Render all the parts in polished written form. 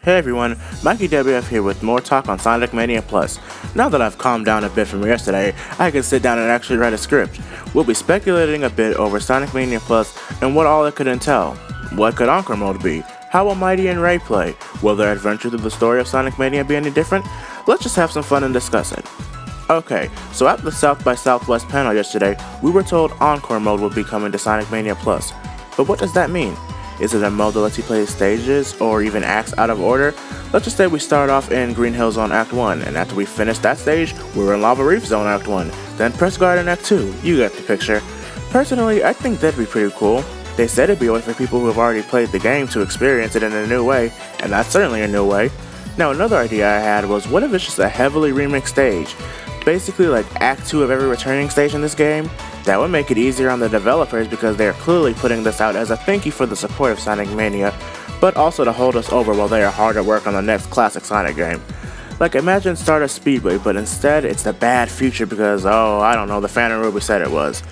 Hey everyone, Mikey WF here with more talk on Sonic Mania Plus. Now that I've calmed down a bit from yesterday, I can sit down and actually write a script. We'll be speculating a bit over Sonic Mania Plus and what all it could entail. What could Encore mode be? How will Mighty and Ray play? Will their adventure through the story of Sonic Mania be any different? Let's just have some fun and discuss it. Okay, so at the South by Southwest panel yesterday, we were told Encore mode would be coming to Sonic Mania Plus. But what does that mean? Is it a mode that lets you play stages or even acts out of order? Let's just say we start off in Green Hill Zone Act 1, and after we finish that stage, we're in Lava Reef Zone Act 1, then Press Garden Act 2, you get the picture. Personally, I think that'd be pretty cool. They said it'd be a way for people who have already played the game to experience it in a new way, and that's certainly a new way. Now another idea I had was, what if it's just a heavily remixed stage? Basically like Act 2 of every returning stage in this game? That would make it easier on the developers because they are clearly putting this out as a thank you for the support of Sonic Mania, but also to hold us over while they are hard at work on the next classic Sonic game. Like imagine Stardust Speedway, but instead it's the bad future because, I don't know, the Phantom Ruby said it was.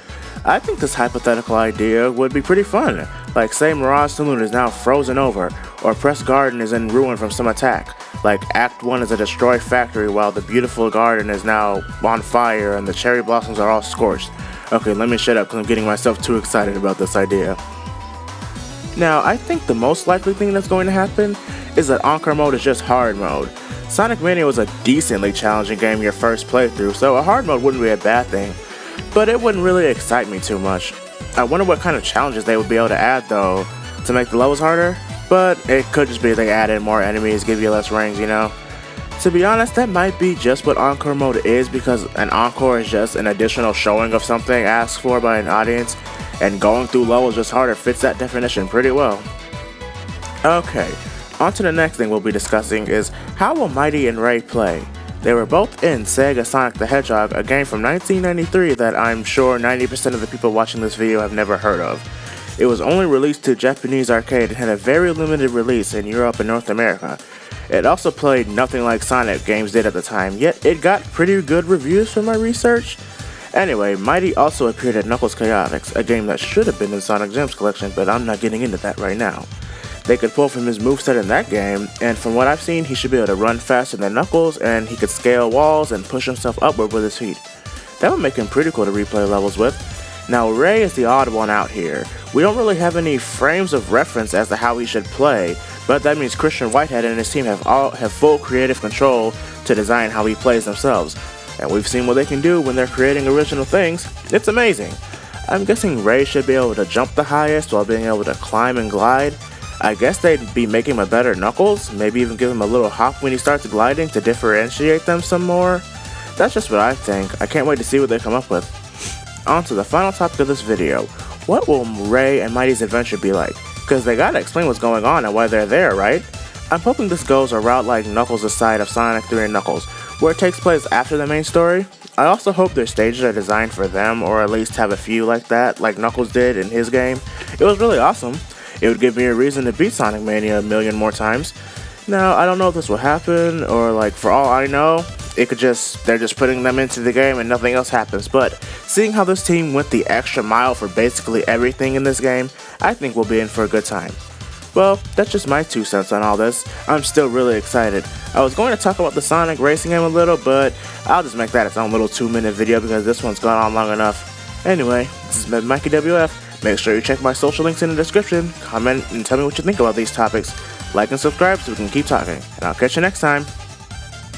I think this hypothetical idea would be pretty fun, like say Mirage Saloon is now frozen over, or Press Garden is in ruin from some attack, like Act 1 is a destroyed factory while the beautiful garden is now on fire and the cherry blossoms are all scorched. Okay, let me shut up because I'm getting myself too excited about this idea. Now, I think the most likely thing that's going to happen is that Encore mode is just hard mode. Sonic Mania was a decently challenging game your first playthrough, so a hard mode wouldn't be a bad thing, but it wouldn't really excite me too much. I wonder what kind of challenges they would be able to add though, to make the levels harder, but it could just be they add in more enemies, give you less rings, you know? To be honest, that might be just what Encore mode is because an Encore is just an additional showing of something asked for by an audience, and going through levels just harder fits that definition pretty well. Okay, on to the next thing we'll be discussing is how will Mighty and Ray play? They were both in Sega Sonic the Hedgehog, a game from 1993 that I'm sure 90% of the people watching this video have never heard of. It was only released to Japanese arcade and had a very limited release in Europe and North America. It also played nothing like Sonic games did at the time, yet it got pretty good reviews from my research. Anyway, Mighty also appeared at Knuckles Chaotix, a game that should have been in Sonic Gems collection, but I'm not getting into that right now. They could pull from his moveset in that game, and from what I've seen, he should be able to run faster than Knuckles, and he could scale walls and push himself upward with his feet. That would make him pretty cool to replay levels with. Now, Ray is the odd one out here. We don't really have any frames of reference as to how he should play, but that means Christian Whitehead and his team have full creative control to design how he plays themselves. And we've seen what they can do when they're creating original things. It's amazing. I'm guessing Ray should be able to jump the highest while being able to climb and glide. I guess they'd be making him a better Knuckles, maybe even give him a little hop when he starts gliding to differentiate them some more. That's just what I think. I can't wait to see what they come up with. On to the final topic of this video. What will Ray and Mighty's adventure be like? Because they gotta explain what's going on and why they're there, right? I'm hoping this goes a route like Knuckles' side of Sonic 3 and Knuckles, where it takes place after the main story. I also hope their stages are designed for them, or at least have a few like that, like Knuckles did in his game. It was really awesome. It would give me a reason to beat Sonic Mania a million more times. Now, I don't know if this will happen, or like for all I know, they're just putting them into the game and nothing else happens, but seeing how this team went the extra mile for basically everything in this game, I think we'll be in for a good time. Well, that's just my 2 cents on all this. I'm still really excited. I was going to talk about the Sonic racing game a little, but I'll just make that its own little 2-minute video because this one's gone on long enough. Anyway, this has been Mikey WF. Make sure you check my social links in the description, comment, and tell me what you think about these topics. Like and subscribe so we can keep talking, and I'll catch you next time.